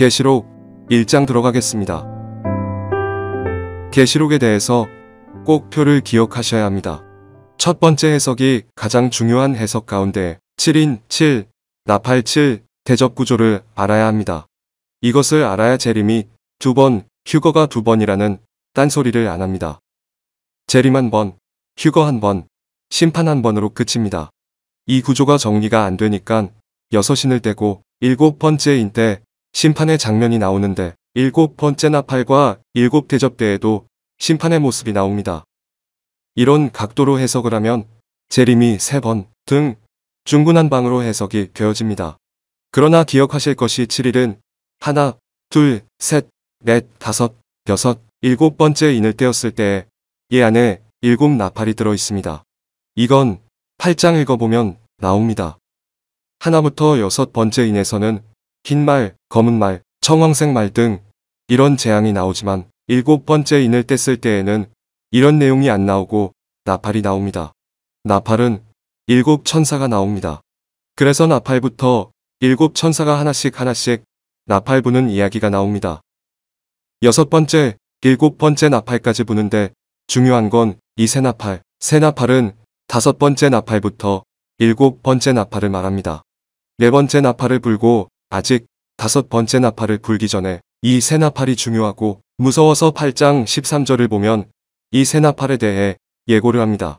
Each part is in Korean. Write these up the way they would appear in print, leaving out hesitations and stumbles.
계시록 1장 들어가겠습니다. 계시록에 대해서 꼭 표를 기억하셔야 합니다. 첫 번째 해석이 가장 중요한 해석 가운데 7인 7, 나팔 7 대접 구조를 알아야 합니다. 이것을 알아야 재림이 2번, 휴거가 2번이라는 딴소리를 안 합니다. 재림 1번, 휴거 1번, 심판 1번으로 끝입니다. 이 구조가 정리가 안 되니까 6신을 떼고 7번째인 때 심판의 장면이 나오는데 7번째 나팔과 7 대접 때에도 심판의 모습이 나옵니다. 이런 각도로 해석을 하면 재림이 3번 등 중구난방으로 해석이 되어집니다. 그러나 기억하실 것이 7일은 하나, 둘, 셋, 넷, 다섯, 여섯, 7번째 인을 떼었을 때에 이 안에 7 나팔이 들어 있습니다. 이건 8장 읽어보면 나옵니다. 하나부터 6번째 인에서는 흰 말, 검은 말, 청황색 말 등 이런 재앙이 나오지만 7번째 인을 뗐을 때에는 이런 내용이 안 나오고 나팔이 나옵니다. 나팔은 7 천사가 나옵니다. 그래서 나팔부터 7 천사가 하나씩 나팔 부는 이야기가 나옵니다. 6번째, 7번째 나팔까지 부는데 중요한 건 이 새 나팔은 5번째 나팔부터 7번째 나팔을 말합니다. 4번째 나팔을 불고 아직 5번째 나팔을 불기 전에 이 새 나팔이 중요하고 무서워서 8장 13절을 보면 이 새 나팔에 대해 예고를 합니다.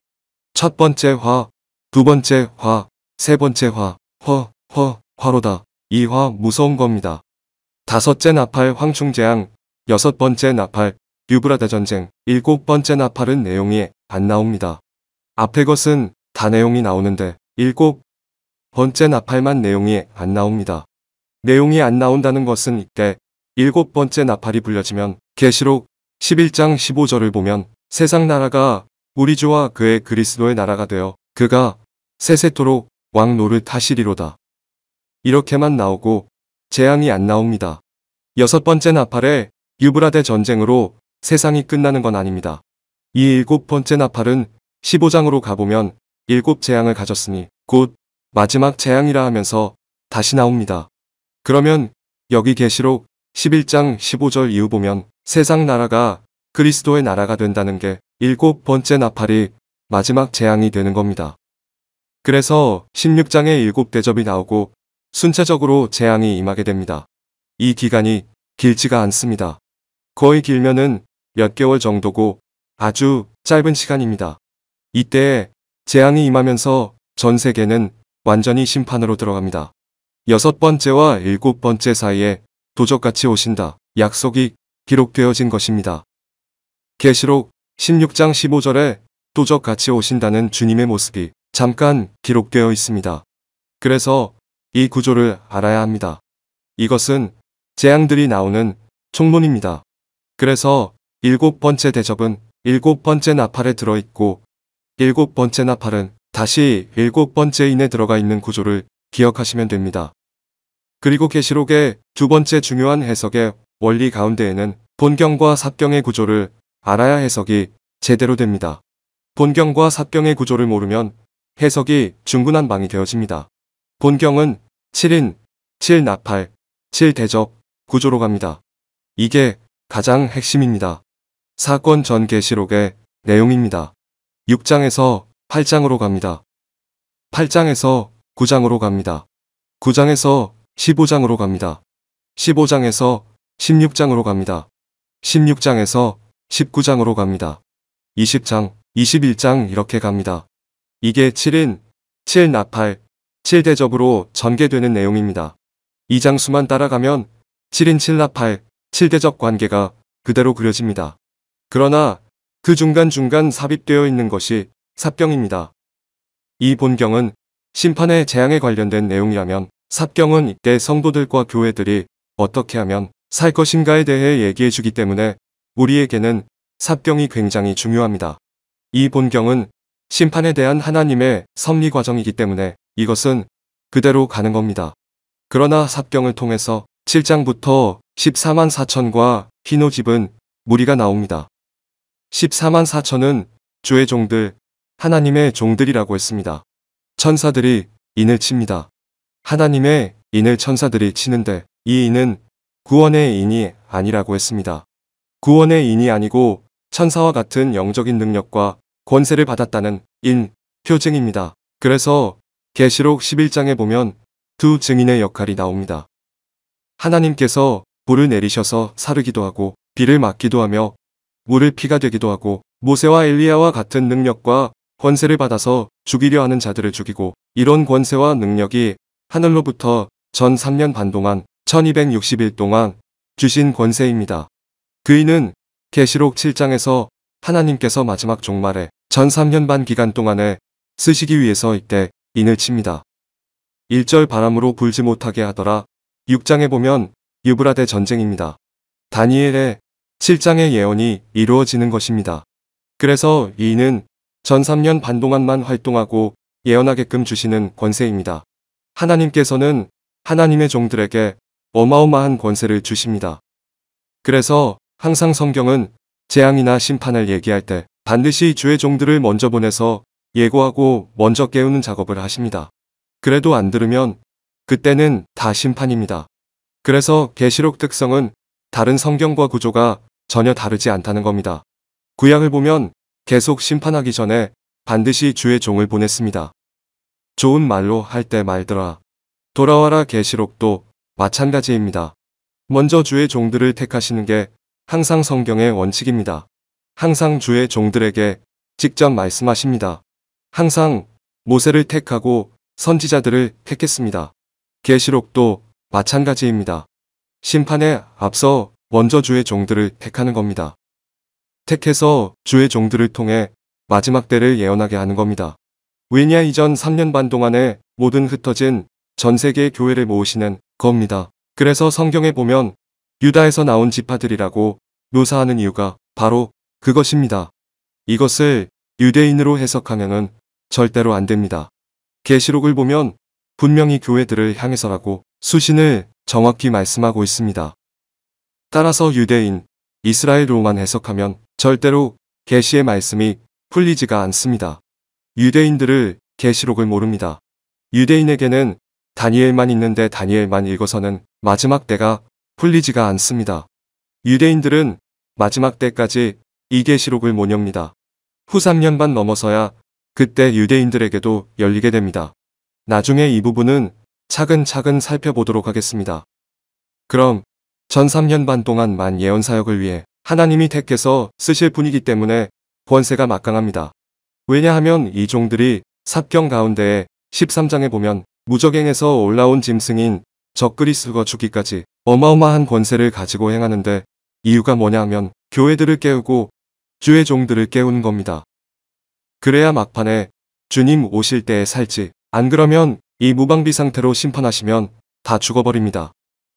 첫 번째 화, 두 번째 화, 세 번째 화, 화로다. 이 화 무서운 겁니다. 5째 나팔 황충재앙, 6번째 나팔 유브라데 전쟁, 7번째 나팔은 내용이 안 나옵니다. 앞에 것은 다 내용이 나오는데 7번째 나팔만 내용이 안 나옵니다. 내용이 안 나온다는 것은 이때 7번째 나팔이 불려지면 계시록 11장 15절을 보면 세상 나라가 우리 주와 그의 그리스도의 나라가 되어 그가 세세토록 왕 노릇 하시리로다. 이렇게만 나오고 재앙이 안 나옵니다. 6번째 나팔에 유브라데 전쟁으로 세상이 끝나는 건 아닙니다. 이 7번째 나팔은 15장으로 가보면 7 재앙을 가졌으니 곧 마지막 재앙이라 하면서 다시 나옵니다. 그러면 여기 계시록 11장 15절 이후 보면 세상 나라가 그리스도의 나라가 된다는 게 7번째 나팔이 마지막 재앙이 되는 겁니다. 그래서 16장에 7 대접이 나오고 순차적으로 재앙이 임하게 됩니다. 이 기간이 길지가 않습니다. 거의 길면은 몇 개월 정도고 아주 짧은 시간입니다. 이때에 재앙이 임하면서 전 세계는 완전히 심판으로 들어갑니다. 6번째와 7번째 사이에 도적같이 오신다. 약속이 기록되어진 것입니다. 계시록 16장 15절에 도적같이 오신다는 주님의 모습이 잠깐 기록되어 있습니다. 그래서 이 구조를 알아야 합니다. 이것은 재앙들이 나오는 총론입니다. 그래서 7번째 대접은 7번째 나팔에 들어있고 7번째 나팔은 다시 7번째 인에 들어가 있는 구조를 기억하시면 됩니다. 그리고 계시록의 2번째 중요한 해석의 원리 가운데에는 본경과 삽경의 구조를 알아야 해석이 제대로 됩니다. 본경과 삽경의 구조를 모르면 해석이 중구난방이 되어집니다. 본경은 7인, 7 나팔, 7 대접 구조로 갑니다. 이게 가장 핵심입니다. 사건 전 계시록의 내용입니다. 6장에서 8장으로 갑니다. 8장에서 9장으로 갑니다. 9장에서 15장으로 갑니다. 15장에서 16장으로 갑니다. 16장에서 19장으로 갑니다. 20장, 21장 이렇게 갑니다. 이게 7인, 7 나팔, 7 대접으로 전개되는 내용입니다. 이 장수만 따라가면 7인 7 나팔, 7 대접 관계가 그대로 그려집니다. 그러나 그 중간중간 삽입되어 있는 것이 삽경입니다. 이 본경은 심판의 재앙에 관련된 내용이라면 삽경은 이때 성도들과 교회들이 어떻게 하면 살 것인가에 대해 얘기해 주기 때문에 우리에게는 삽경이 굉장히 중요합니다. 이 본경은 심판에 대한 하나님의 섭리 과정이기 때문에 이것은 그대로 가는 겁니다. 그러나 삽경을 통해서 7장부터 14만 4천과 흰옷입은 무리가 나옵니다. 14만 4천은 주의 종들, 하나님의 종들이라고 했습니다. 천사들이 인을 칩니다. 하나님의 인을 천사들이 치는데 이 인은 구원의 인이 아니라고 했습니다. 구원의 인이 아니고 천사와 같은 영적인 능력과 권세를 받았다는 인, 표징입니다. 그래서 계시록 11장에 보면 두 증인의 역할이 나옵니다. 하나님께서 불을 내리셔서 사르기도 하고 비를 막기도 하며 물을 피가 되기도 하고 모세와 엘리야와 같은 능력과 권세를 받아서 죽이려 하는 자들을 죽이고 이런 권세와 능력이 하늘로부터 전 3년 반 동안 1260일 동안 주신 권세입니다. 그 인은 계시록 7장에서 하나님께서 마지막 종말에 전 3년 반 기간 동안에 쓰시기 위해서 이때 인을 칩니다. 1절 바람으로 불지 못하게 하더라. 6장에 보면 유브라데 전쟁입니다. 다니엘의 7장의 예언이 이루어지는 것입니다. 그래서 이 인은 전 3년 반 동안만 활동하고 예언하게끔 주시는 권세입니다. 하나님께서는 하나님의 종들에게 어마어마한 권세를 주십니다. 그래서 항상 성경은 재앙이나 심판을 얘기할 때 반드시 주의 종들을 먼저 보내서 예고하고 먼저 깨우는 작업을 하십니다. 그래도 안 들으면 그때는 다 심판입니다. 그래서 계시록 특성은 다른 성경과 구조가 전혀 다르지 않다는 겁니다. 구약을 보면 계속 심판하기 전에 반드시 주의 종을 보냈습니다. 좋은 말로 할 때 말더라. 돌아와라. 계시록도 마찬가지입니다. 먼저 주의 종들을 택하시는 게 항상 성경의 원칙입니다. 항상 주의 종들에게 직접 말씀하십니다. 항상 모세를 택하고 선지자들을 택했습니다. 계시록도 마찬가지입니다. 심판에 앞서 먼저 주의 종들을 택하는 겁니다. 택해서 주의 종들을 통해 마지막 때를 예언하게 하는 겁니다. 왜냐 이전 3년 반 동안에 모든 흩어진 전 세계의 교회를 모으시는 겁니다. 그래서 성경에 보면 유다에서 나온 지파들이라고 묘사하는 이유가 바로 그것입니다. 이것을 유대인으로 해석하면은 절대로 안 됩니다. 계시록을 보면 분명히 교회들을 향해서라고 수신을 정확히 말씀하고 있습니다. 따라서 유대인, 이스라엘로만 해석하면 절대로 계시의 말씀이 풀리지가 않습니다. 유대인들을 계시록을 모릅니다. 유대인에게는 다니엘만 있는데 다니엘만 읽어서는 마지막 때가 풀리지가 않습니다. 유대인들은 마지막 때까지 이 계시록을 못 엽니다. 후 3년 반 넘어서야 그때 유대인들에게도 열리게 됩니다. 나중에 이 부분은 차근차근 살펴보도록 하겠습니다. 그럼 전 3년 반 동안만 예언 사역을 위해 하나님이 택해서 쓰실 분이기 때문에 권세가 막강합니다. 왜냐하면 이 종들이 삽경 가운데에 13장에 보면 무적행에서 올라온 짐승인 적그리스도가 죽기까지 어마어마한 권세를 가지고 행하는데 이유가 뭐냐 하면 교회들을 깨우고 주의 종들을 깨우는 겁니다. 그래야 막판에 주님 오실 때에 살지, 안 그러면 이 무방비 상태로 심판하시면 다 죽어버립니다.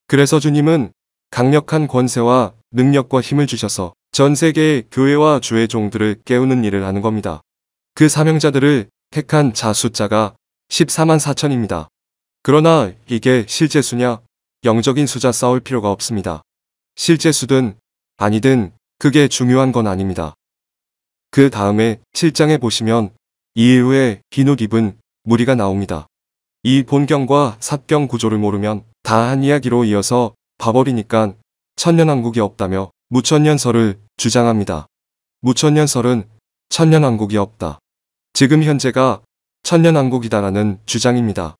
그래서 주님은 강력한 권세와 능력과 힘을 주셔서 전 세계의 교회와 주의 종들을 깨우는 일을 하는 겁니다. 그 사명자들을 택한 자 숫자가 14만 4천입니다. 그러나 이게 실제 수냐? 영적인 수자 싸울 필요가 없습니다. 실제 수든 아니든 그게 중요한 건 아닙니다. 그 다음에 7장에 보시면 이후에 흰 옷 입은 무리가 나옵니다. 이 본경과 삽경 구조를 모르면 다 한 이야기로 이어서 봐버리니까 천년왕국이 없다며 무천년설을 주장합니다. 무천년설은 천년왕국이 없다. 지금 현재가 천년왕국이다라는 주장입니다.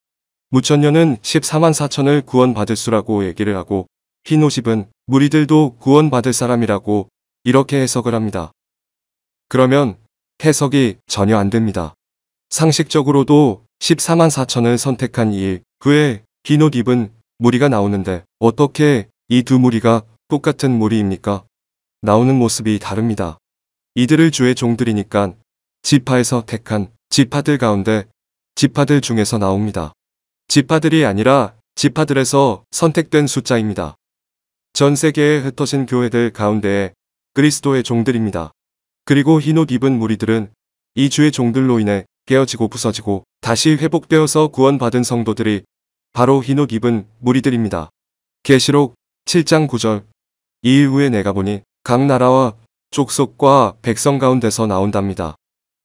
무천년은 14만 4천을 구원받을 수라고 얘기를 하고 흰 옷 입은 무리들도 구원받을 사람이라고 이렇게 해석을 합니다. 그러면 해석이 전혀 안 됩니다. 상식적으로도 14만 4천을 선택한 이 후에 흰 옷 입은 무리가 나오는데 어떻게 이 두 무리가 똑같은 무리입니까? 나오는 모습이 다릅니다. 이들을 주의 종들이니까 지파에서 택한 지파들 가운데 지파들 중에서 나옵니다. 지파들이 아니라 지파들에서 선택된 숫자입니다. 전 세계에 흩어진 교회들 가운데에 그리스도의 종들입니다. 그리고 흰 옷 입은 무리들은 이 주의 종들로 인해 깨어지고 부서지고 다시 회복되어서 구원받은 성도들이 바로 흰 옷 입은 무리들입니다. 계시록 7장 9절 이후에 내가 보니 각 나라와 족속과 백성 가운데서 나온답니다.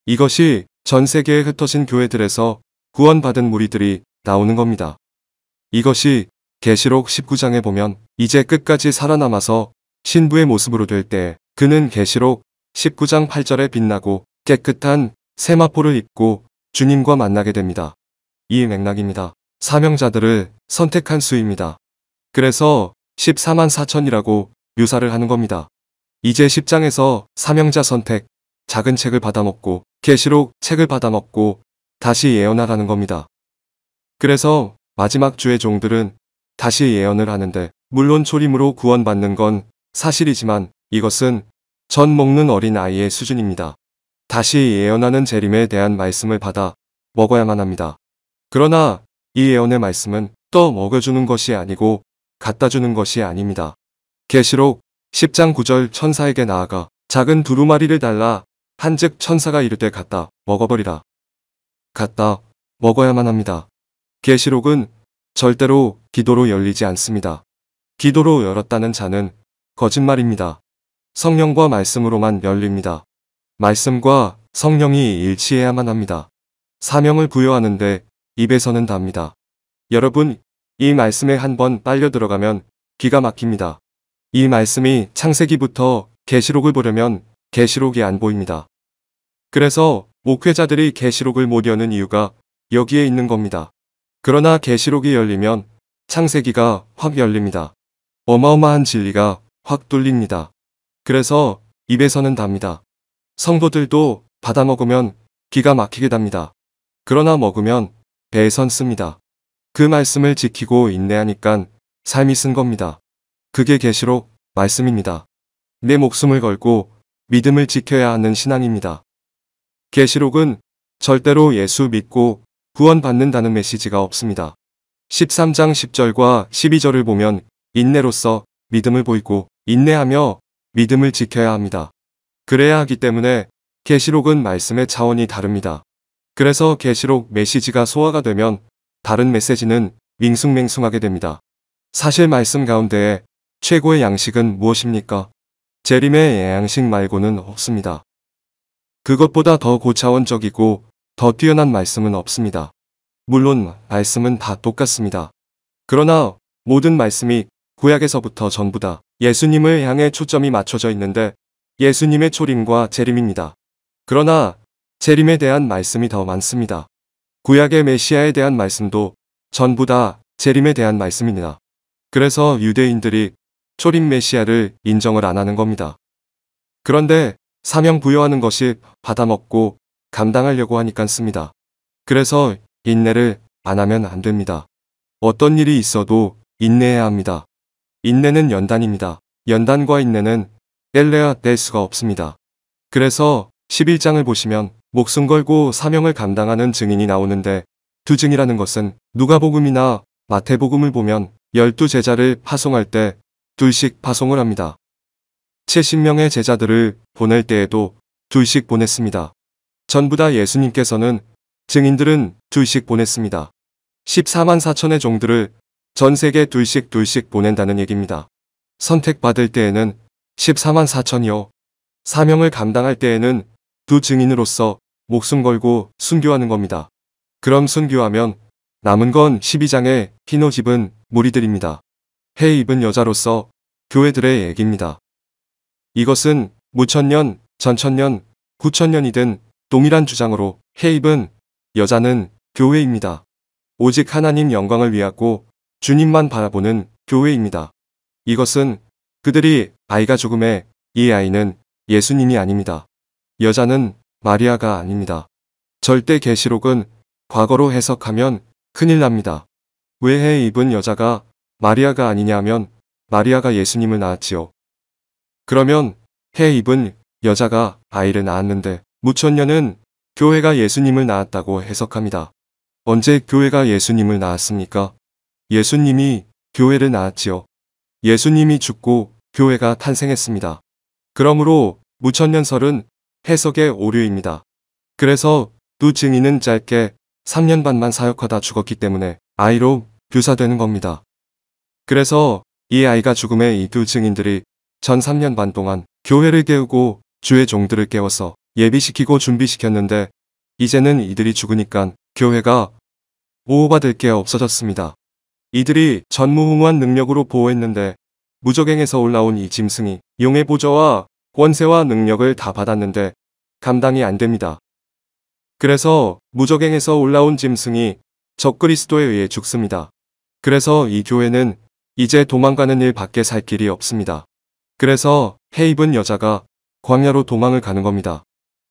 이것이 전 세계에 흩어진 교회들에서 구원받은 무리들이 나오는 겁니다. 이것이 계시록 19장에 보면 이제 끝까지 살아남아서 신부의 모습으로 될 때 그는 계시록 19장 8절에 빛나고 깨끗한 세마포를 입고 주님과 만나게 됩니다. 이 맥락입니다. 사명자들을 선택한 수입니다. 그래서 14만 4천이라고 묘사를 하는 겁니다. 이제 10장에서 사명자 선택, 작은 책을 받아먹고 계시록 책을 받아먹고 다시 예언하라는 겁니다. 그래서 마지막 주의 종들은 다시 예언을 하는데 물론 초림으로 구원받는 건 사실이지만 이것은 전 먹는 어린 아이의 수준입니다. 다시 예언하는 재림에 대한 말씀을 받아 먹어야만 합니다. 그러나 이 예언의 말씀은 떠 먹여주는 것이 아니고 갖다 주는 것이 아닙니다. 계시록 10장 9절 천사에게 나아가 작은 두루마리를 달라 한즉 천사가 이르되 갖다 먹어버리라. 갖다 먹어야만 합니다. 계시록은 절대로 기도로 열리지 않습니다. 기도로 열었다는 자는 거짓말입니다. 성령과 말씀으로만 열립니다. 말씀과 성령이 일치해야만 합니다. 사명을 부여하는데 입에서는 답니다. 여러분, 이 말씀에 한번 빨려 들어가면 기가 막힙니다. 이 말씀이 창세기부터 계시록을 보려면 계시록이 안 보입니다. 그래서 목회자들이 계시록을 못 여는 이유가 여기에 있는 겁니다. 그러나 계시록이 열리면 창세기가 확 열립니다. 어마어마한 진리가 확 뚫립니다. 그래서 입에서는 답니다. 성도들도 받아먹으면 기가 막히게 답니다. 그러나 먹으면 배에선 씁니다. 그 말씀을 지키고 인내하니깐 삶이 쓴 겁니다. 그게 계시록 말씀입니다. 내 목숨을 걸고 믿음을 지켜야 하는 신앙입니다. 계시록은 절대로 예수 믿고 구원받는다는 메시지가 없습니다. 13장 10절과 12절을 보면 인내로서 믿음을 보이고 인내하며 믿음을 지켜야 합니다. 그래야 하기 때문에 계시록은 말씀의 차원이 다릅니다. 그래서 계시록 메시지가 소화가 되면 다른 메시지는 밍숭맹숭하게 됩니다. 사실 말씀 가운데 최고의 양식은 무엇입니까? 재림의 양식 말고는 없습니다. 그것보다 더 고차원적이고 더 뛰어난 말씀은 없습니다. 물론 말씀은 다 똑같습니다. 그러나 모든 말씀이 구약에서부터 전부 다 예수님을 향해 초점이 맞춰져 있는데 예수님의 초림과 재림입니다. 그러나 재림에 대한 말씀이 더 많습니다. 구약의 메시아에 대한 말씀도 전부 다 재림에 대한 말씀입니다. 그래서 유대인들이 초림 메시아를 인정을 안 하는 겁니다. 그런데 사명 부여하는 것이 받아먹고 감당하려고 하니까 씁니다. 그래서 인내를 안 하면 안 됩니다. 어떤 일이 있어도 인내해야 합니다. 인내는 연단입니다. 연단과 인내는 뗄래야 뗄 수가 없습니다. 그래서 11장을 보시면 목숨 걸고 사명을 감당하는 증인이 나오는데 두 증이라는 것은 누가복음이나 마태복음을 보면 12제자를 파송할 때 둘씩 파송을 합니다. 70명의 제자들을 보낼 때에도 둘씩 보냈습니다. 전부 다 예수님께서는 증인들은 둘씩 보냈습니다. 14만 4천의 종들을 전 세계 둘씩 보낸다는 얘기입니다. 선택받을 때에는 14만 4천이요. 사명을 감당할 때에는 두 증인으로서 목숨 걸고 순교하는 겁니다. 그럼 순교하면 남은 건 12장의 흰 옷 입은 무리들입니다. 해 입은 여자로서 교회들의 얘기입니다. 이것은 무천년, 전천년, 구천년이든 동일한 주장으로 해 입은 여자는 교회입니다. 오직 하나님 영광을 위하고 주님만 바라보는 교회입니다. 이것은 그들이 아이가 죽음에 이 아이는 예수님이 아닙니다. 여자는 마리아가 아닙니다. 절대 계시록은 과거로 해석하면 큰일 납니다. 왜 해 입은 여자가 마리아가 아니냐 하면 마리아가 예수님을 낳았지요. 그러면 해 입은 여자가 아이를 낳았는데 무천년은 교회가 예수님을 낳았다고 해석합니다. 언제 교회가 예수님을 낳았습니까? 예수님이 교회를 낳았지요. 예수님이 죽고 교회가 탄생했습니다. 그러므로 무천년설은 해석의 오류입니다. 그래서 두 증인은 짧게 3년 반만 사역하다 죽었기 때문에 아이로 묘사되는 겁니다. 그래서 이 아이가 죽음에 이 두 증인들이 전 3년 반 동안 교회를 깨우고 주의 종들을 깨워서 예비시키고 준비시켰는데 이제는 이들이 죽으니까 교회가 보호받을 게 없어졌습니다. 이들이 전무후무한 능력으로 보호했는데 무적행에서 올라온 이 짐승이 용의 보좌와 권세와 능력을 다 받았는데 감당이 안 됩니다. 그래서 무적행에서 올라온 짐승이 적그리스도에 의해 죽습니다. 그래서 이 교회는 이제 도망가는 일 밖에 살 길이 없습니다. 그래서 해 입은 여자가 광야로 도망을 가는 겁니다.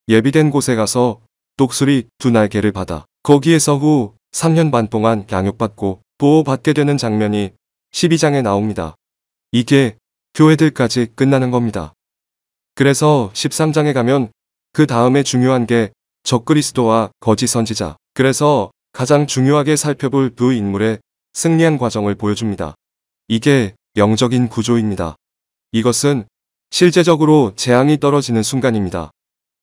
예비된 곳에 가서 독수리 2날개를 받아 거기에서 후 3년 반 동안 양육받고 보호받게 되는 장면이 12장에 나옵니다. 이게 교회들까지 끝나는 겁니다. 그래서 13장에 가면 그 다음에 중요한 게 적그리스도와 거짓 선지자. 그래서 가장 중요하게 살펴볼 두 인물의 승리한 과정을 보여줍니다. 이게 영적인 구조입니다. 이것은 실제적으로 재앙이 떨어지는 순간입니다.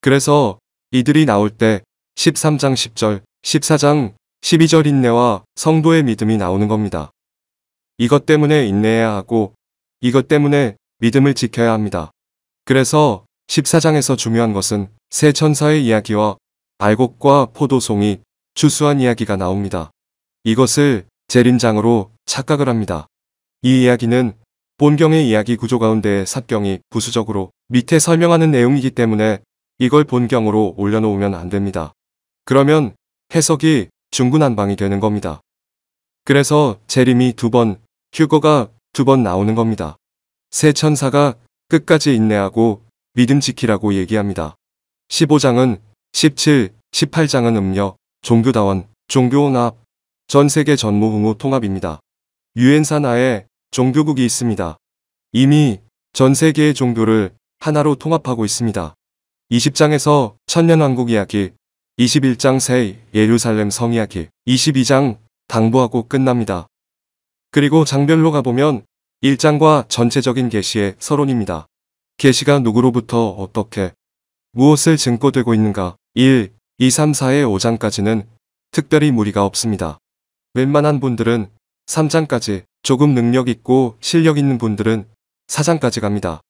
그래서 이들이 나올 때 13장 10절, 14장 12절 인내와 성도의 믿음이 나오는 겁니다. 이것 때문에 인내해야 하고 이것 때문에 믿음을 지켜야 합니다. 그래서 14장에서 중요한 것은 새 천사의 이야기와 알곡과 포도송이 추수한 이야기가 나옵니다. 이것을 재림장으로 착각을 합니다. 이 이야기는 본경의 이야기 구조 가운데 삽경이 부수적으로 밑에 설명하는 내용이기 때문에 이걸 본경으로 올려놓으면 안 됩니다. 그러면 해석이 중구난방이 되는 겁니다. 그래서 재림이 2번, 휴거가 2번 나오는 겁니다. 새 천사가 끝까지 인내하고 믿음 지키라고 얘기합니다. 15장은 17, 18장은 음력, 종교다원, 종교혼합, 전세계 전무후무 통합입니다. 유엔사 나에 종교국이 있습니다. 이미 전 세계의 종교를 하나로 통합하고 있습니다. 20장에서 천년왕국 이야기, 21장 새 예루살렘 성 이야기, 22장 당부하고 끝납니다. 그리고 장별로 가보면 1장과 전체적인 계시의 서론입니다. 계시가 누구로부터 어떻게 무엇을 증거되고 있는가 1, 2, 3, 4의 5장까지는 특별히 무리가 없습니다. 웬만한 분들은 3장까지 조금 능력 있고 실력 있는 분들은 4장까지 갑니다.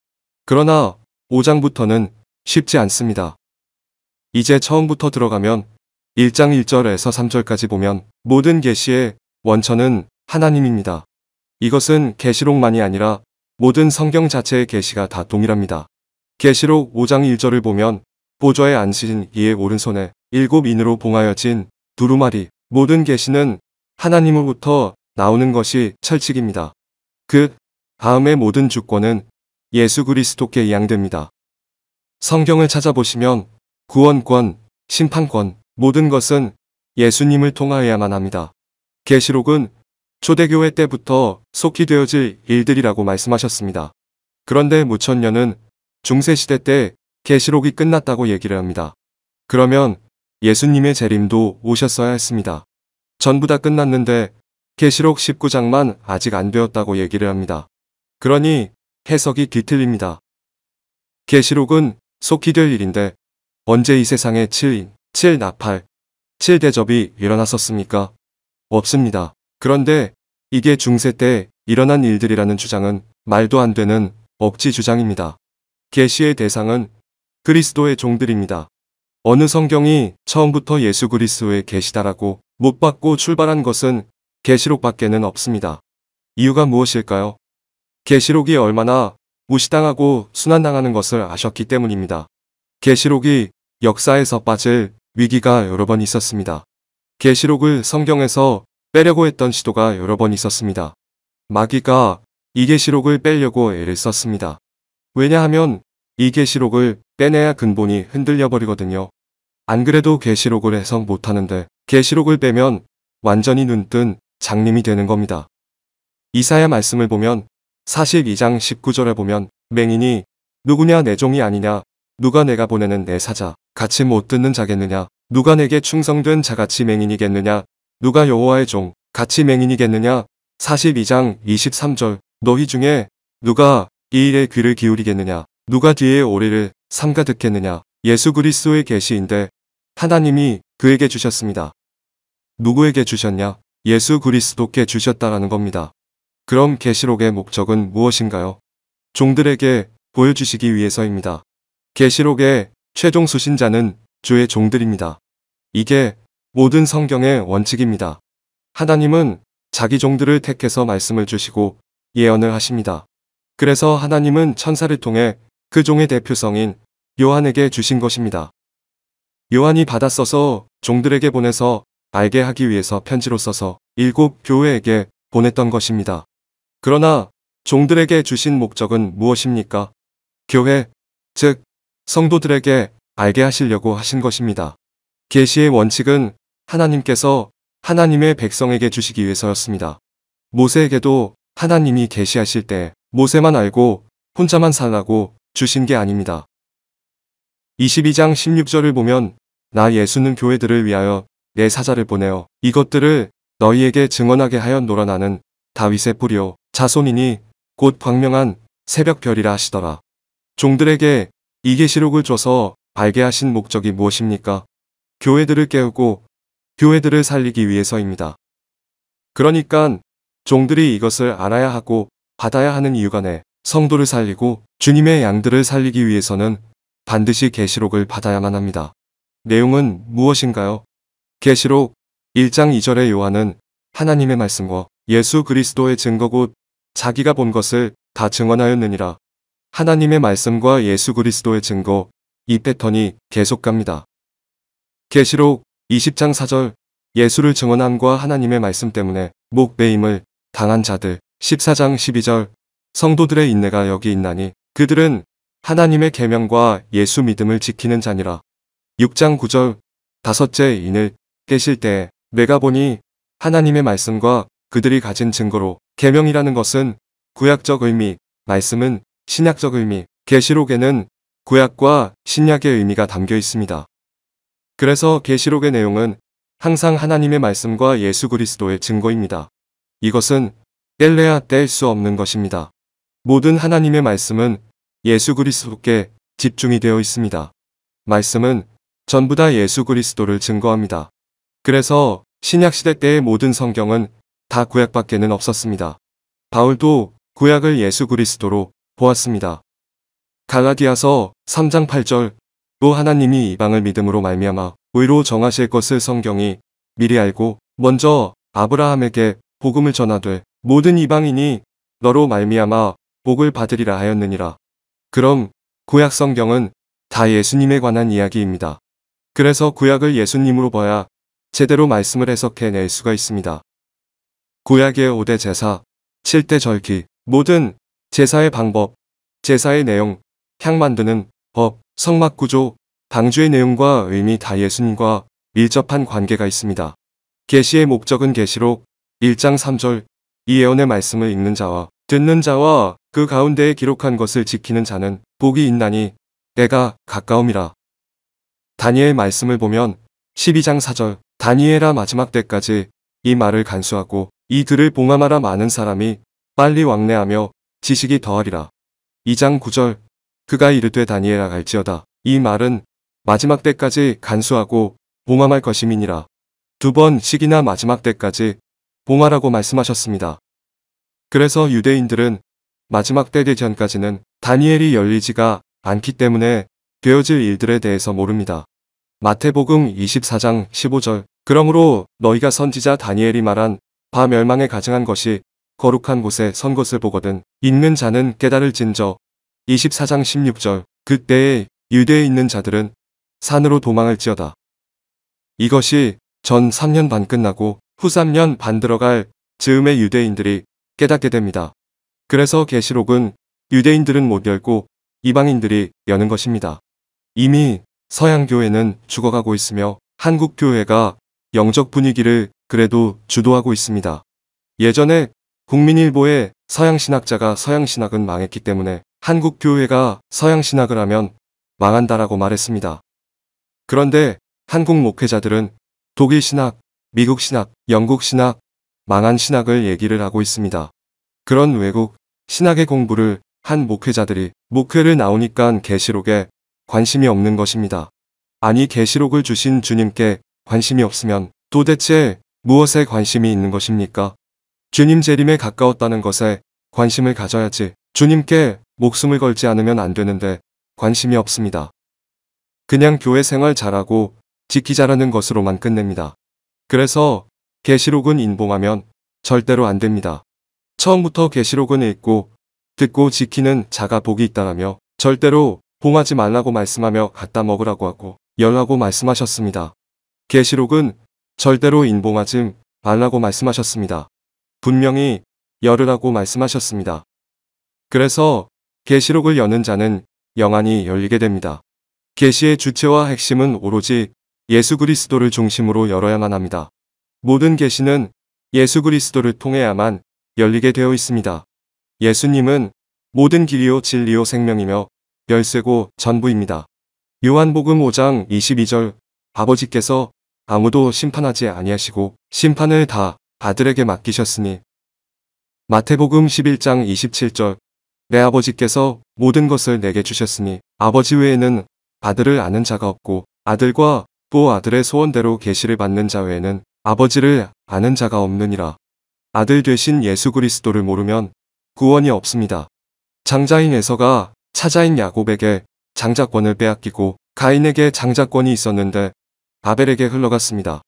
그러나 5장부터는 쉽지 않습니다. 이제 처음부터 들어가면 1장 1절에서 3절까지 보면 모든 계시의 원천은 하나님입니다. 이것은 계시록만이 아니라 모든 성경 자체의 계시가 다 동일합니다. 계시록 5장 1절을 보면 보좌에 앉으신 이의 오른손에 7 인으로 봉하여진 두루마리 모든 계시는 하나님으로부터 나오는 것이 철칙입니다. 그 다음의 모든 주권은 예수 그리스도께 이양됩니다. 성경을 찾아보시면 구원권, 심판권 모든 것은 예수님을 통하여야만 합니다. 계시록은 초대교회 때부터 속히 되어질 일들이라고 말씀하셨습니다. 그런데 무천년은 중세시대 때 계시록이 끝났다고 얘기를 합니다. 그러면 예수님의 재림도 오셨어야 했습니다. 전부 다 끝났는데 계시록 19장만 아직 안 되었다고 얘기를 합니다. 그러니 해석이 뒤틀립니다. 계시록은 속히 될 일인데 언제 이 세상에 7 나팔, 7대접이 일어났었습니까? 없습니다. 그런데 이게 중세 때 일어난 일들이라는 주장은 말도 안 되는 억지 주장입니다. 계시의 대상은 그리스도의 종들입니다. 어느 성경이 처음부터 예수 그리스도의 계시다라고 못 받고 출발한 것은 계시록밖에는 없습니다. 이유가 무엇일까요? 계시록이 얼마나 무시당하고 순환당하는 것을 아셨기 때문입니다. 계시록이 역사에서 빠질 위기가 여러 번 있었습니다. 계시록을 성경에서 빼려고 했던 시도가 여러 번 있었습니다. 마귀가 이 계시록을 빼려고 애를 썼습니다. 왜냐하면 이 계시록을 빼내야 근본이 흔들려 버리거든요. 안 그래도 계시록을 해석 못하는데 계시록을 빼면 완전히 눈뜬 장님이 되는 겁니다. 이사야 말씀을 보면 42장 19절에 보면 맹인이 누구냐 내 종이 아니냐 누가 내가 보내는 내 사자 같이 못 듣는 자겠느냐 누가 내게 충성된 자같이 맹인이겠느냐 누가 여호와의 종 같이 맹인이겠느냐 42장 23절 너희 중에 누가 이 일에 귀를 기울이겠느냐 누가 뒤에 오리를 삼가 듣겠느냐 예수 그리스도의 계시인데 하나님이 그에게 주셨습니다. 누구에게 주셨냐? 예수 그리스도께 주셨다라는 겁니다. 그럼 계시록의 목적은 무엇인가요? 종들에게 보여주시기 위해서입니다. 계시록의 최종 수신자는 주의 종들입니다. 이게 모든 성경의 원칙입니다. 하나님은 자기 종들을 택해서 말씀을 주시고 예언을 하십니다. 그래서 하나님은 천사를 통해 그 종의 대표성인 요한에게 주신 것입니다. 요한이 받아 써서 종들에게 보내서 알게 하기 위해서 편지로 써서 7 교회에게 보냈던 것입니다. 그러나 종들에게 주신 목적은 무엇입니까? 교회, 즉 성도들에게 알게 하시려고 하신 것입니다. 계시의 원칙은 하나님께서 하나님의 백성에게 주시기 위해서였습니다. 모세에게도 하나님이 계시하실 때 모세만 알고 혼자만 살라고 주신 게 아닙니다. 22장 16절을 보면 나 예수는 교회들을 위하여 내 사자를 보내어 이것들을 너희에게 증언하게 하였노라. 나는 다윗의 뿌리요 자손이니 곧 광명한 새벽별이라 하시더라. 종들에게 이 계시록을 줘서 알게 하신 목적이 무엇입니까? 교회들을 깨우고 교회들을 살리기 위해서입니다. 그러니까 종들이 이것을 알아야 하고 받아야 하는 이유가 내 성도를 살리고 주님의 양들을 살리기 위해서는 반드시 계시록을 받아야만 합니다. 내용은 무엇인가요? 계시록 1장 2절의 요한은 하나님의 말씀과 예수 그리스도의 증거 곧 자기가 본 것을 다 증언하였느니라. 하나님의 말씀과 예수 그리스도의 증거, 이 패턴이 계속 갑니다. 계시록 20장 4절 예수를 증언함과 하나님의 말씀 때문에 목배임을 당한 자들. 14장 12절 성도들의 인내가 여기 있나니 그들은 하나님의 계명과 예수 믿음을 지키는 자니라. 6장 9절 다섯째 인을 깨실 때에 내가 보니 하나님의 말씀과 그들이 가진 증거로 계명이라는 것은 구약적 의미, 말씀은 신약적 의미, 계시록에는 구약과 신약의 의미가 담겨 있습니다. 그래서 계시록의 내용은 항상 하나님의 말씀과 예수 그리스도의 증거입니다. 이것은 뗄래야 뗄 수 없는 것입니다. 모든 하나님의 말씀은 예수 그리스도께 집중이 되어 있습니다. 말씀은 전부 다 예수 그리스도를 증거합니다. 그래서 신약시대 때의 모든 성경은 다 구약밖에는 없었습니다. 바울도 구약을 예수 그리스도로 보았습니다. 갈라디아서 3장 8절 또 하나님이 이방을 믿음으로 말미암아 의로 정하실 것을 성경이 미리 알고 먼저 아브라함에게 복음을 전하되 모든 이방인이 너로 말미암아 복을 받으리라 하였느니라. 그럼 구약 성경은 다 예수님에 관한 이야기입니다. 그래서 구약을 예수님으로 봐야 제대로 말씀을 해석해낼 수가 있습니다. 구약의 5대 제사, 7대 절기, 모든 제사의 방법, 제사의 내용, 향 만드는 법, 성막 구조, 방주의 내용과 의미 다 예수님과 밀접한 관계가 있습니다. 계시의 목적은 계시록 1장 3절 이 예언의 말씀을 읽는 자와 듣는 자와 그 가운데에 기록한 것을 지키는 자는 복이 있나니 때가 가까움이라. 다니엘 말씀을 보면 12장 4절 다니엘아 마지막 때까지 이 말을 간수하고 이 글을 봉함하라. 많은 사람이 빨리 왕래하며 지식이 더하리라. 2장 9절 그가 이르되 다니엘아 갈지어다. 이 말은 마지막 때까지 간수하고 봉함할 것임이니라. 2번씩이나 마지막 때까지 봉하라고 말씀하셨습니다. 그래서 유대인들은 마지막 때 되기 전까지는 다니엘이 열리지가 않기 때문에 되어질 일들에 대해서 모릅니다. 마태복음 24장 15절 그러므로 너희가 선지자 다니엘이 말한 바 멸망에 가증한 것이 거룩한 곳에 선 것을 보거든 읽는 자는 깨달을진저. 24장 16절 그때에 유대에 있는 자들은 산으로 도망할지어다. 이것이 전 3년 반 끝나고 후 3년 반 들어갈 즈음에 유대인들이 깨닫게 됩니다. 그래서 계시록은 유대인들은 못 열고 이방인들이 여는 것입니다. 이미 서양교회는 죽어가고 있으며 한국교회가 영적 분위기를 그래도 주도하고 있습니다. 예전에 국민일보에 서양신학자가 서양신학은 망했기 때문에 한국교회가 서양신학을 하면 망한다라고 말했습니다. 그런데 한국 목회자들은 독일신학, 미국신학, 영국신학, 망한 신학을 얘기를 하고 있습니다. 그런 외국 신학의 공부를 한 목회자들이 목회를 나오니까 계시록에 관심이 없는 것입니다. 아니 계시록을 주신 주님께 관심이 없으면 도대체 무엇에 관심이 있는 것입니까? 주님 재림에 가까웠다는 것에 관심을 가져야지. 주님께 목숨을 걸지 않으면 안 되는데 관심이 없습니다. 그냥 교회 생활 잘하고 지키자라는 것으로만 끝냅니다. 그래서 계시록은 인봉하면 절대로 안 됩니다. 처음부터 계시록은 읽고 듣고 지키는 자가 복이 있다라며 절대로 봉하지 말라고 말씀하며 갖다 먹으라고 하고 열라고 말씀하셨습니다. 계시록은 절대로 인봉하지 말라고 말씀하셨습니다. 분명히 열으라고 말씀하셨습니다. 그래서 계시록을 여는 자는 영안이 열리게 됩니다. 계시의 주체와 핵심은 오로지 예수 그리스도를 중심으로 열어야만 합니다. 모든 계시는 예수 그리스도를 통해야만 열리게 되어 있습니다. 예수님은 모든 길이요 진리요 생명이며 열쇠고 전부입니다. 요한복음 5장 22절 아버지께서 아무도 심판하지 아니하시고 심판을 다 아들에게 맡기셨으니 마태복음 11장 27절 내 아버지께서 모든 것을 내게 주셨으니 아버지 외에는 아들을 아는 자가 없고 아들과 또 아들의 소원대로 계시를 받는 자 외에는 아버지를 아는 자가 없느니라. 아들 되신 예수 그리스도를 모르면 구원이 없습니다. 장자인 에서가 차자인 야곱에게 장자권을 빼앗기고 가인에게 장자권이 있었는데 아벨에게 흘러갔습니다.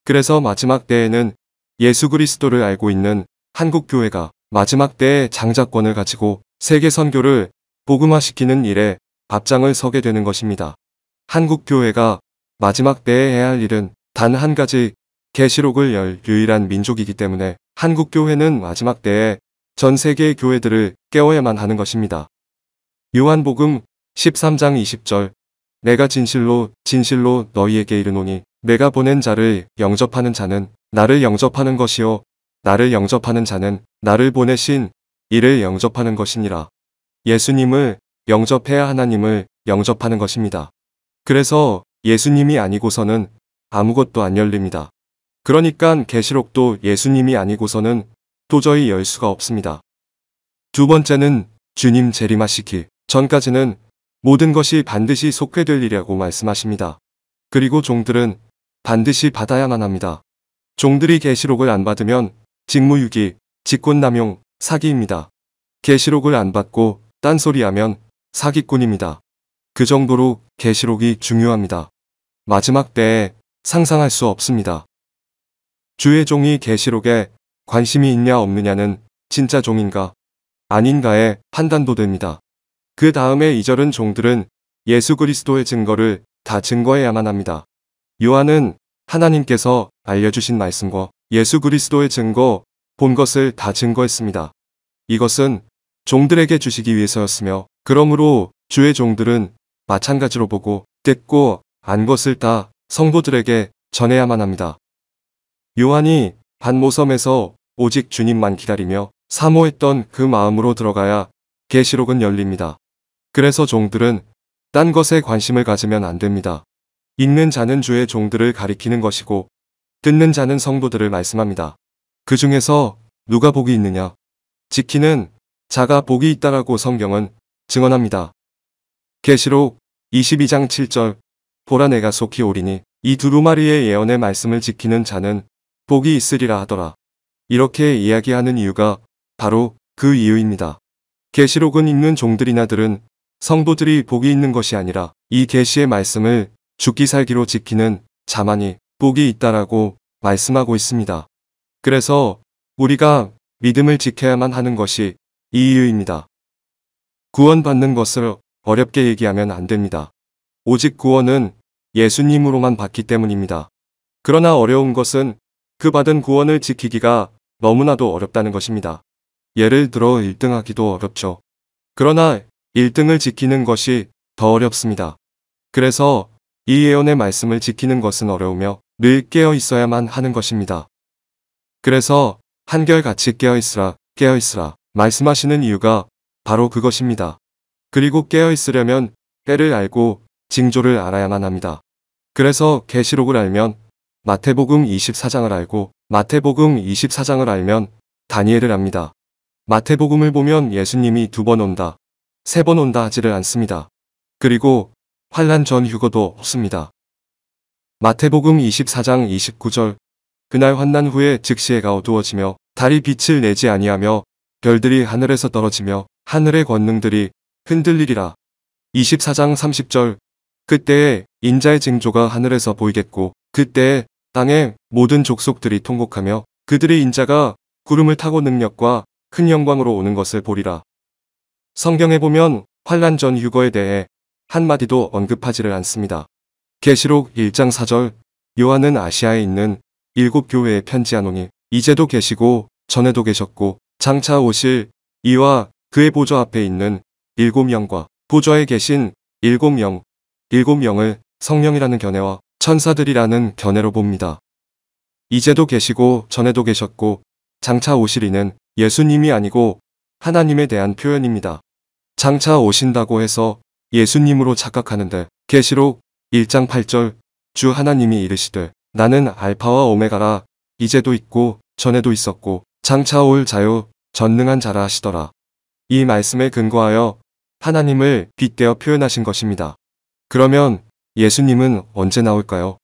그래서 마지막 때에는 예수 그리스도를 알고 있는 한국교회가 마지막 때의 장자권을 가지고 세계 선교를 복음화시키는 일에 앞장을 서게 되는 것입니다. 한국교회가 마지막 때에 해야 할 일은 단 한 가지 계시록을 열 유일한 민족이기 때문에 한국교회는 마지막 때에 전 세계의 교회들을 깨워야만 하는 것입니다. 요한복음 13장 20절 내가 진실로 진실로 너희에게 이르노니 내가 보낸 자를 영접하는 자는 나를 영접하는 것이요 나를 영접하는 자는 나를 보내신 이를 영접하는 것이니라. 예수님을 영접해야 하나님을 영접하는 것입니다. 그래서 예수님이 아니고서는 아무것도 안 열립니다. 그러니까 계시록도 예수님이 아니고서는 도저히 열 수가 없습니다. 두 번째는 주님 재림하시기 전까지는 모든 것이 반드시 속회될 일이라고 말씀하십니다. 그리고 종들은 반드시 받아야만 합니다. 종들이 계시록을 안 받으면 직무유기, 직권남용, 사기입니다. 계시록을 안 받고 딴소리하면 사기꾼입니다. 그 정도로 계시록이 중요합니다. 마지막 때에 상상할 수 없습니다. 주의 종이 계시록에 관심이 있냐 없느냐는 진짜 종인가 아닌가의 판단도 됩니다. 그 다음에 2절은 종들은 예수 그리스도의 증거를 다 증거해야만 합니다. 요한은 하나님께서 알려주신 말씀과 예수 그리스도의 증거, 본 것을 다 증거했습니다. 이것은 종들에게 주시기 위해서였으며 그러므로 주의 종들은 마찬가지로 보고 듣고 안 것을 다 성도들에게 전해야만 합니다. 요한이 반모섬에서 오직 주님만 기다리며 사모했던 그 마음으로 들어가야 계시록은 열립니다. 그래서 종들은 딴 것에 관심을 가지면 안 됩니다. 읽는 자는 주의 종들을 가리키는 것이고 듣는 자는 성도들을 말씀합니다. 그 중에서 누가 복이 있느냐? 지키는 자가 복이 있다라고 성경은 증언합니다. 계시록 22장 7절 보라 내가 속히 오리니 이 두루마리의 예언의 말씀을 지키는 자는 복이 있으리라 하더라. 이렇게 이야기하는 이유가 바로 그 이유입니다. 계시록은 읽는 종들이나 들은 성도들이 복이 있는 것이 아니라 이 계시의 말씀을 죽기 살기로 지키는 자만이 복이 있다라고 말씀하고 있습니다. 그래서 우리가 믿음을 지켜야만 하는 것이 이 이유입니다. 구원받는 것을 어렵게 얘기하면 안 됩니다. 오직 구원은 예수님으로만 받기 때문입니다. 그러나 어려운 것은 그 받은 구원을 지키기가 너무나도 어렵다는 것입니다. 예를 들어 1등 하기도 어렵죠. 그러나 1등을 지키는 것이 더 어렵습니다. 그래서 이 예언의 말씀을 지키는 것은 어려우며 늘 깨어 있어야만 하는 것입니다. 그래서 한결같이 깨어 있으라 말씀하시는 이유가 바로 그것입니다. 그리고 깨어 있으려면 때를 알고 징조를 알아야만 합니다. 그래서 계시록을 알면 마태복음 24장을 알고 마태복음 24장을 알면 다니엘을 압니다. 마태복음을 보면 예수님이 2번 온다, 3번 온다 하지를 않습니다. 그리고 환난 전 휴거도 없습니다. 마태복음 24장 29절 그날 환난 후에 즉시 해가 어두워지며 달이 빛을 내지 아니하며 별들이 하늘에서 떨어지며 하늘의 권능들이 흔들리리라. 24장 30절 그때에 인자의 징조가 하늘에서 보이겠고 그때에 땅의 모든 족속들이 통곡하며 그들의 인자가 구름을 타고 능력과 큰 영광으로 오는 것을 보리라. 성경에 보면 환난 전 휴거에 대해 한마디도 언급하지를 않습니다. 계시록 1장 4절 요한은 아시아에 있는 7교회에 편지하노니 이제도 계시고 전에도 계셨고 장차 오실 이와 그의 보좌 앞에 있는 7영과 보좌에 계신 7영, 7영을 성령이라는 견해와 천사들이라는 견해로 봅니다. 이제도 계시고 전에도 계셨고 장차 오시리는 예수님이 아니고 하나님에 대한 표현입니다. 장차 오신다고 해서 예수님으로 착각하는데 계시록 1장 8절 주 하나님이 이르시되 나는 알파와 오메가라 이제도 있고 전에도 있었고 장차 올 자요 전능한 자라 하시더라. 이 말씀에 근거하여 하나님을 빗대어 표현하신 것입니다. 그러면 예수님은 언제 나올까요?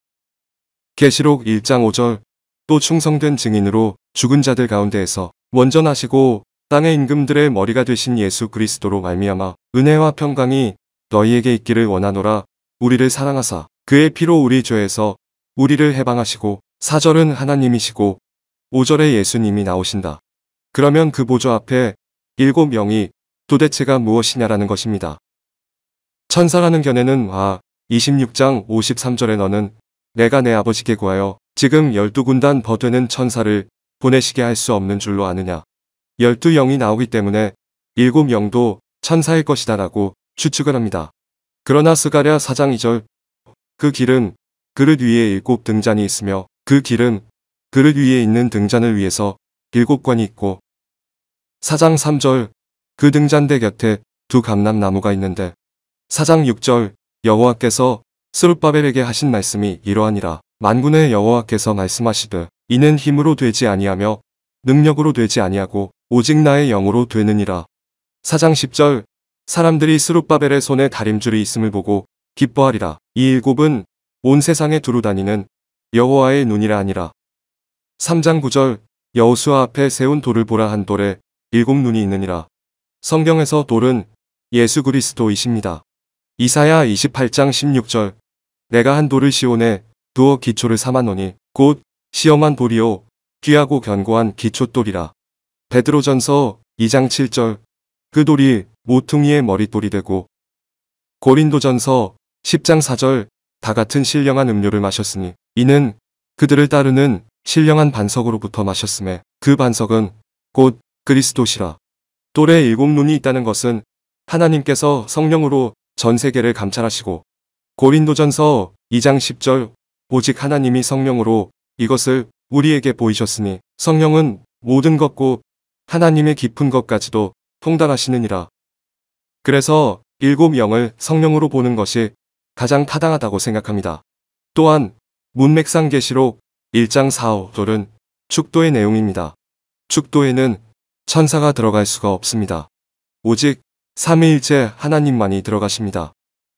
계시록 1장 5절 또 충성된 증인으로 죽은 자들 가운데에서 원전하시고 땅의 임금들의 머리가 되신 예수 그리스도로 말미암아 은혜와 평강이 너희에게 있기를 원하노라. 우리를 사랑하사 그의 피로 우리 죄에서 우리를 해방하시고 4절은 하나님이시고 5절에 예수님이 나오신다. 그러면 그 보좌 앞에 7영이 도대체가 무엇이냐라는 것입니다. 천사라는 견해는 26장 53절에 너는 내가 내 아버지께 구하여 지금 12군단 버되는 천사를 보내시게 할 수 없는 줄로 아느냐. 12영이 나오기 때문에 7영도 천사일 것이다 라고 추측을 합니다. 그러나 스가랴 4장 2절 그 길은 그릇 위에 7 등잔이 있으며 그 길은 그릇 위에 있는 등잔을 위해서 7관이 있고 4장 3절 그 등잔대 곁에 2 감람나무가 있는데 4장 6절 여호와께서 스룹바벨에게 하신 말씀이 이러하니라. 만군의 여호와께서 말씀하시되 이는 힘으로 되지 아니하며 능력으로 되지 아니하고 오직 나의 영으로 되느니라. 4장 10절 사람들이 스룹바벨의 손에 다림줄이 있음을 보고 기뻐하리라. 이 7은 온 세상에 두루 다니는 여호와의 눈이라 하니라. 3장 9절 여호수아 앞에 세운 돌을 보라 한 돌에 7눈이 있느니라. 성경에서 돌은 예수 그리스도이십니다. 이사야 28장 16절 내가 한 돌을 시온에 두어 기초를 삼았노니 곧 시험한 돌이요 귀하고 견고한 기초돌이라. 베드로전서 2장 7절 그 돌이 모퉁이의 머릿돌이 되고 고린도전서 10장 4절 다 같은 신령한 음료를 마셨으니 이는 그들을 따르는 신령한 반석으로부터 마셨음에 그 반석은 곧 그리스도시라. 돌에 7눈이 있다는 것은 하나님께서 성령으로 전 세계를 감찰하시고 고린도전서 2장 10절 오직 하나님이 성령으로 이것을 우리에게 보이셨으니 성령은 모든 것고 하나님의 깊은 것까지도 통달하시느니라. 그래서 7영을 성령으로 보는 것이 가장 타당하다고 생각합니다. 또한 문맥상 계시록 1장 4, 5절은 축도의 내용입니다. 축도에는 천사가 들어갈 수가 없습니다. 오직 삼위일체 하나님만이 들어가십니다.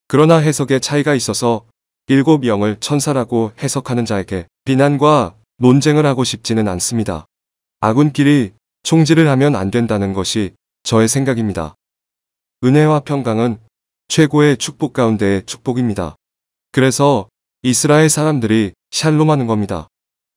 그러나 해석에 차이가 있어서 7영을 천사라고 해석하는 자에게 비난과 논쟁을 하고 싶지는 않습니다. 아군끼리 총질을 하면 안 된다는 것이 저의 생각입니다. 은혜와 평강은 최고의 축복 가운데의 축복입니다. 그래서 이스라엘 사람들이 샬롬하는 겁니다.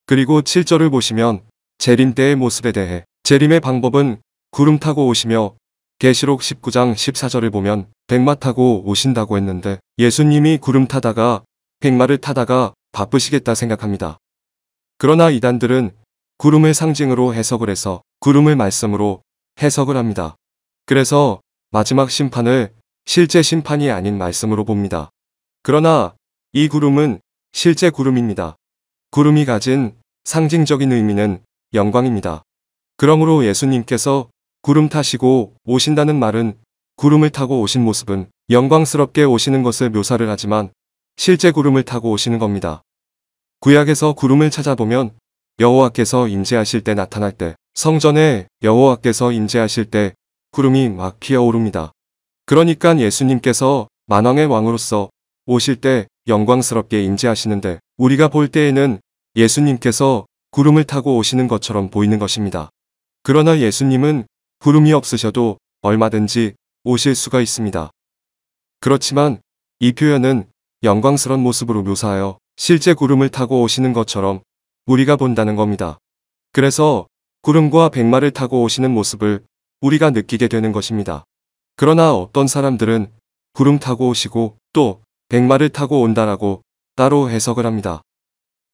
그리고 7절을 보시면 재림 때의 모습에 대해 재림의 방법은 구름 타고 오시며 계시록 19장 14절을 보면 백마 타고 오신다고 했는데 예수님이 구름 타다가 백마를 타다가 바쁘시겠다 생각합니다. 그러나 이단들은 구름을 상징으로 해석을 해서 구름을 말씀으로 해석을 합니다. 그래서 마지막 심판을 실제 심판이 아닌 말씀으로 봅니다. 그러나 이 구름은 실제 구름입니다. 구름이 가진 상징적인 의미는 영광입니다. 그러므로 예수님께서 구름 타시고 오신다는 말은 구름을 타고 오신 모습은 영광스럽게 오시는 것을 묘사를 하지만 실제 구름을 타고 오시는 겁니다. 구약에서 구름을 찾아보면 여호와께서 임재하실 때 나타날 때 성전에 여호와께서 임재하실 때 구름이 막 피어오릅니다. 그러니까 예수님께서 만왕의 왕으로서 오실 때 영광스럽게 임재하시는데 우리가 볼 때에는 예수님께서 구름을 타고 오시는 것처럼 보이는 것입니다. 그러나 예수님은 구름이 없으셔도 얼마든지 오실 수가 있습니다. 그렇지만 이 표현은 영광스러운 모습으로 묘사하여 실제 구름을 타고 오시는 것처럼 우리가 본다는 겁니다. 그래서 구름과 백마를 타고 오시는 모습을 우리가 느끼게 되는 것입니다. 그러나 어떤 사람들은 구름 타고 오시고 또 백마를 타고 온다라고 따로 해석을 합니다.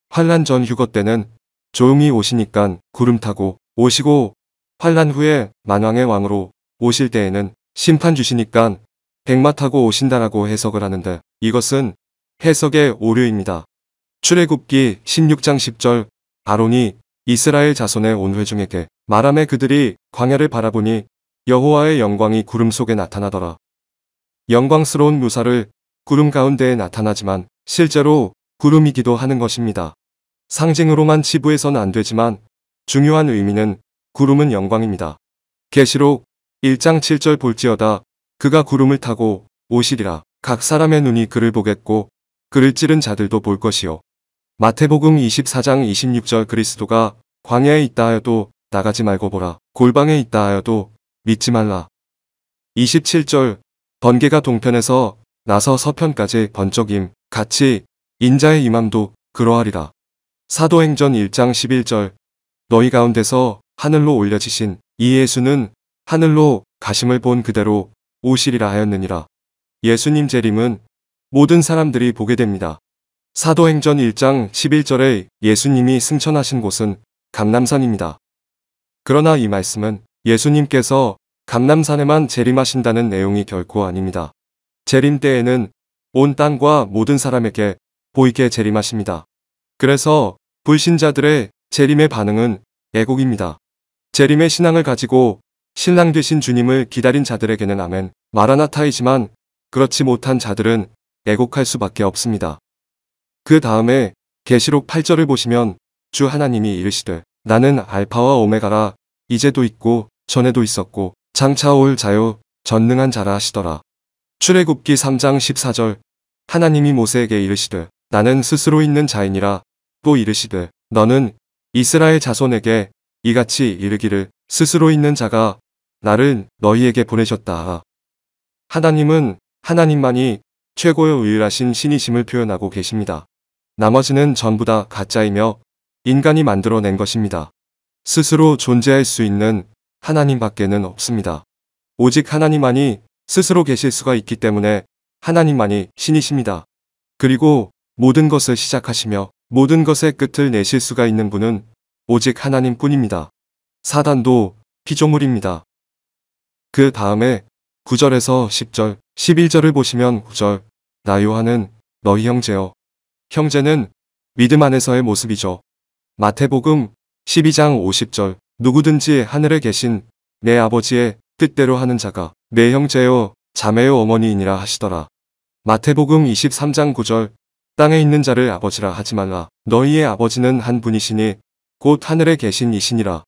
환란 전 휴거 때는 조용히 오시니까 구름 타고 오시고 환란 후에 만왕의 왕으로 오실 때에는 심판 주시니까 백마 타고 오신다라고 해석을 하는데 이것은 해석의 오류입니다. 출애굽기 16장 10절 아론이 이스라엘 자손의 온 회중에게 말하매 그들이 광야를 바라보니 여호와의 영광이 구름 속에 나타나더라. 영광스러운 묘사를 구름 가운데에 나타나지만 실제로 구름이기도 하는 것입니다. 상징으로만 치부해서는 안 되지만 중요한 의미는 구름은 영광입니다. 계시록 1장 7절 볼지어다 그가 구름을 타고 오시리라. 각 사람의 눈이 그를 보겠고 그를 찌른 자들도 볼 것이요. 마태복음 24장 26절 그리스도가 광야에 있다 하여도 나가지 말고 보라. 골방에 있다 하여도 믿지 말라. 27절 번개가 동편에서 나서 서편까지 번쩍임 같이 인자의 임함도 그러하리라. 사도행전 1장 11절 너희 가운데서 하늘로 올려지신 이 예수는 하늘로 가심을 본 그대로 오시리라 하였느니라. 예수님 재림은 모든 사람들이 보게 됩니다. 사도행전 1장 11절에 예수님이 승천하신 곳은 감람산입니다. 그러나 이 말씀은 예수님께서 감람산에만 재림하신다는 내용이 결코 아닙니다. 재림 때에는 온 땅과 모든 사람에게 보이게 재림하십니다. 그래서 불신자들의 재림의 반응은 애곡입니다. 재림의 신앙을 가지고 신랑 되신 주님을 기다린 자들에게는 아멘, 마라나타이지만 그렇지 못한 자들은 애곡할 수밖에 없습니다. 그 다음에 계시록 8절을 보시면 주 하나님이 이르시되 나는 알파와 오메가라 이제도 있고 전에도 있었고 장차 올 자요 전능한 자라 하시더라. 출애굽기 3장 14절 하나님이 모세에게 이르시되 나는 스스로 있는 자이니라. 또 이르시되 너는 이스라엘 자손에게 이같이 이르기를 스스로 있는 자가 나를 너희에게 보내셨다. 하나님은 하나님만이 최고의 유일하신 신이심을 표현하고 계십니다. 나머지는 전부 다 가짜이며 인간이 만들어낸 것입니다. 스스로 존재할 수 있는 하나님밖에는 없습니다. 오직 하나님만이 스스로 계실 수가 있기 때문에 하나님만이 신이십니다. 그리고 모든 것을 시작하시며 모든 것의 끝을 내실 수가 있는 분은 오직 하나님뿐입니다. 사단도 피조물입니다. 그 다음에 9절에서 10절, 11절을 보시면 9절 나 요한은 너희 형제여. 형제는 믿음 안에서의 모습이죠. 마태복음 12장 50절 누구든지 하늘에 계신 내 아버지의 뜻대로 하는 자가 내 형제요 자매요 어머니이니라 하시더라. 마태복음 23장 9절 땅에 있는 자를 아버지라 하지 말라. 너희의 아버지는 한 분이시니 곧 하늘에 계신 이시니라.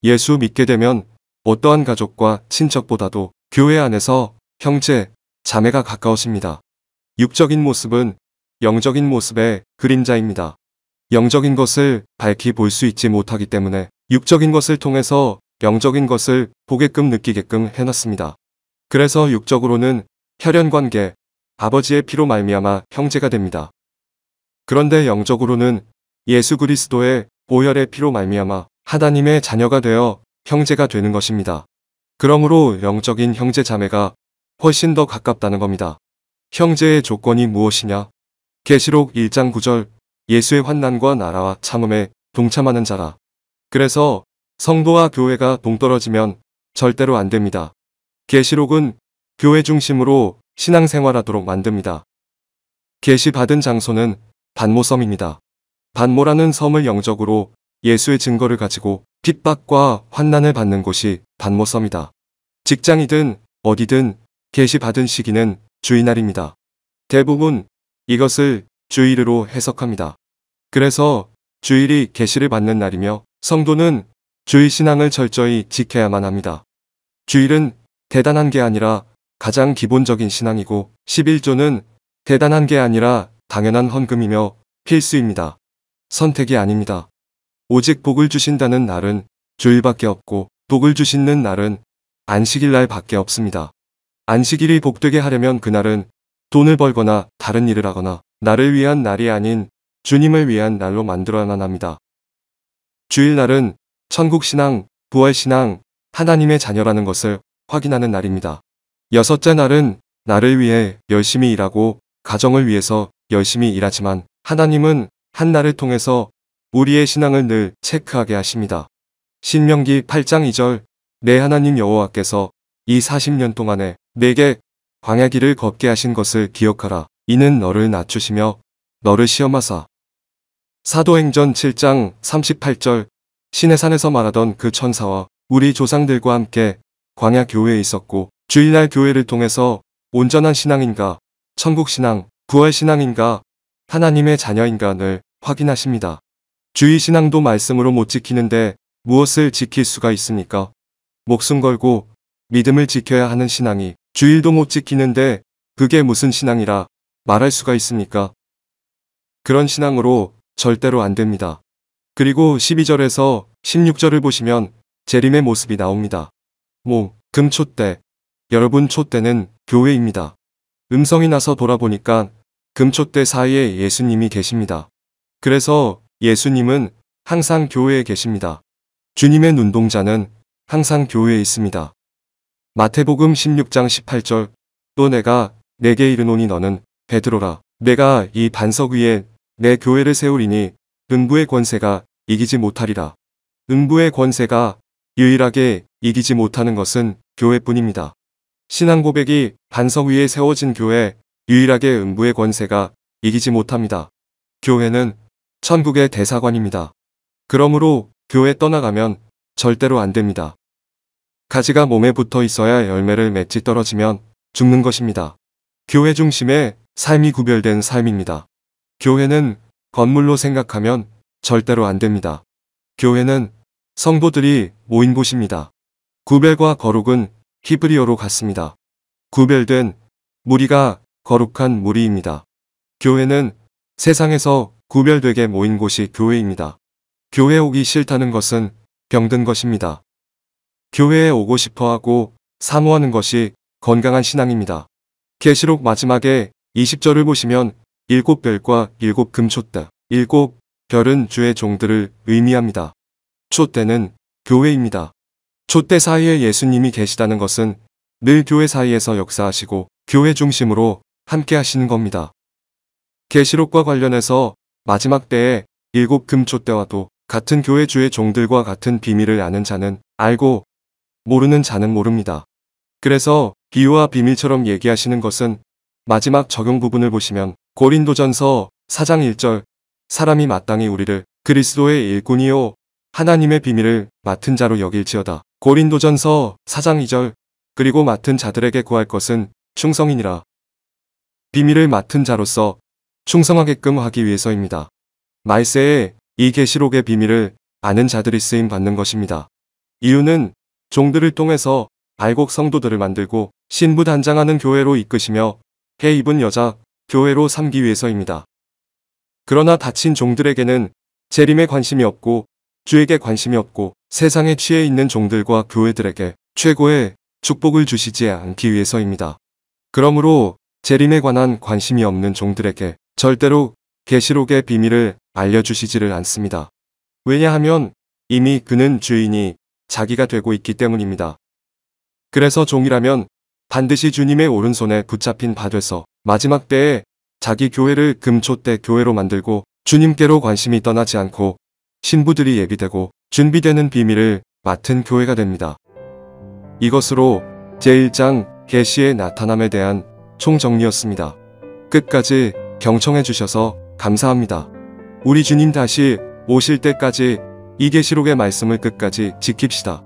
예수 믿게 되면 어떠한 가족과 친척보다도 교회 안에서 형제, 자매가 가까워집니다. 육적인 모습은 영적인 모습의 그림자입니다. 영적인 것을 밝히 볼 수 있지 못하기 때문에 육적인 것을 통해서 영적인 것을 보게끔 느끼게끔 해놨습니다. 그래서 육적으로는 혈연관계, 아버지의 피로 말미암아 형제가 됩니다. 그런데 영적으로는 예수 그리스도의 보혈의 피로 말미암아 하나님의 자녀가 되어 형제가 되는 것입니다. 그러므로 영적인 형제 자매가 훨씬 더 가깝다는 겁니다. 형제의 조건이 무엇이냐? 계시록 1장 9절 예수의 환난과 나라와 참음에 동참하는 자라. 그래서 성도와 교회가 동떨어지면 절대로 안 됩니다. 계시록은 교회 중심으로 신앙생활하도록 만듭니다. 계시받은 장소는 반모섬입니다. 반모라는 섬을 영적으로 예수의 증거를 가지고 핍박과 환난을 받는 곳이 반모섬이다. 직장이든 어디든 계시받은 시기는 주일날입니다. 대부분 이것을 주일으로 해석합니다. 그래서 주일이 계시를 받는 날이며 성도는 주일 신앙을 철저히 지켜야만 합니다. 주일은 대단한 게 아니라 가장 기본적인 신앙이고 11조는 대단한 게 아니라 당연한 헌금이며 필수입니다. 선택이 아닙니다. 오직 복을 주신다는 날은 주일밖에 없고 복을 주시는 날은 안식일 날밖에 없습니다. 안식일이 복되게 하려면 그날은 돈을 벌거나 다른 일을 하거나 나를 위한 날이 아닌 주님을 위한 날로 만들어야만 합니다. 주일날은 천국신앙, 부활신앙, 하나님의 자녀라는 것을 확인하는 날입니다. 여섯째 날은 나를 위해 열심히 일하고 가정을 위해서 열심히 일하지만 하나님은 한 날을 통해서 우리의 신앙을 늘 체크하게 하십니다. 신명기 8장 2절 내 하나님 여호와께서 이 40년 동안에 내게 광야길을 걷게 하신 것을 기억하라. 이는 너를 낮추시며 너를 시험하사. 사도행전 7장 38절 시내산에서 말하던 그 천사와 우리 조상들과 함께 광야 교회에 있었고 주일날 교회를 통해서 온전한 신앙인가, 천국신앙, 부활신앙인가, 하나님의 자녀인가를 확인하십니다. 주의신앙도 말씀으로 못 지키는데 무엇을 지킬 수가 있습니까? 목숨 걸고 믿음을 지켜야 하는 신앙이 주일도 못 지키는데 그게 무슨 신앙이라 말할 수가 있습니까? 그런 신앙으로 절대로 안 됩니다. 그리고 12절에서 16절을 보시면 재림의 모습이 나옵니다. 금, 촛대. 여러분 촛대는 교회입니다. 음성이 나서 돌아보니까 금, 촛대 사이에 예수님이 계십니다. 그래서 예수님은 항상 교회에 계십니다. 주님의 눈동자는 항상 교회에 있습니다. 마태복음 16장 18절 또 내가 내게 이르노니 너는 베드로라. 내가 이 반석 위에 내 교회를 세우리니 음부의 권세가 이기지 못하리라. 음부의 권세가 유일하게 이기지 못하는 것은 교회뿐입니다. 신앙 고백이 반석 위에 세워진 교회, 유일하게 음부의 권세가 이기지 못합니다. 교회는 천국의 대사관입니다. 그러므로 교회 떠나가면 절대로 안 됩니다. 가지가 몸에 붙어 있어야 열매를 맺지 떨어지면 죽는 것입니다. 교회 중심의 삶이 구별된 삶입니다. 교회는 건물로 생각하면 절대로 안 됩니다. 교회는 성도들이 모인 곳입니다. 구별과 거룩은 히브리어로 같습니다. 구별된 무리가 거룩한 무리입니다. 교회는 세상에서 구별되게 모인 곳이 교회입니다. 교회 오기 싫다는 것은 병든 것입니다. 교회에 오고 싶어하고 사모하는 것이 건강한 신앙입니다. 계시록 마지막에 20절을 보시면 7별과 7금촛대, 7별은 주의 종들을 의미합니다. 촛대는 교회입니다. 촛대 사이에 예수님이 계시다는 것은 늘 교회 사이에서 역사하시고 교회 중심으로 함께 하시는 겁니다. 계시록과 관련해서 마지막 때에 7금촛대와도 같은 교회 주의 종들과 같은 비밀을 아는 자는 알고 모르는 자는 모릅니다. 그래서 비유와 비밀처럼 얘기하시는 것은 마지막 적용 부분을 보시면 고린도전서 4장 1절 사람이 마땅히 우리를 그리스도의 일꾼이요 하나님의 비밀을 맡은 자로 여길지어다. 고린도전서 4장 2절 그리고 맡은 자들에게 구할 것은 충성이니라. 비밀을 맡은 자로서 충성하게끔 하기 위해서입니다. 말세에 이 계시록의 비밀을 아는 자들이 쓰임 받는 것입니다. 이유는 종들을 통해서 알곡 성도들을 만들고 신부단장하는 교회로 이끄시며 해 입은 여자 교회로 삼기 위해서입니다. 그러나 다친 종들에게는 재림에 관심이 없고 주에게 관심이 없고 세상에 취해 있는 종들과 교회들에게 최고의 축복을 주시지 않기 위해서입니다. 그러므로 재림에 관한 관심이 없는 종들에게 절대로 계시록의 비밀을 알려주시지를 않습니다. 왜냐하면 이미 그는 주인이 자기가 되고 있기 때문입니다. 그래서 종이라면 반드시 주님의 오른손에 붙잡힌 바 돼서 마지막 때에 자기 교회를 금촛대 교회로 만들고 주님께로 관심이 떠나지 않고 신부들이 예비되고 준비되는 비밀을 맡은 교회가 됩니다. 이것으로 제1장 계시의 나타남에 대한 총정리였습니다. 끝까지 경청해 주셔서 감사합니다. 우리 주님 다시 오실 때까지 이 계시록의 말씀을 끝까지 지킵시다.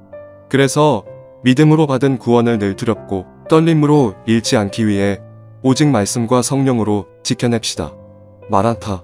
그래서 믿음으로 받은 구원을 늘 두렵고 떨림으로 잃지 않기 위해 오직 말씀과 성령으로 지켜냅시다. 마라타.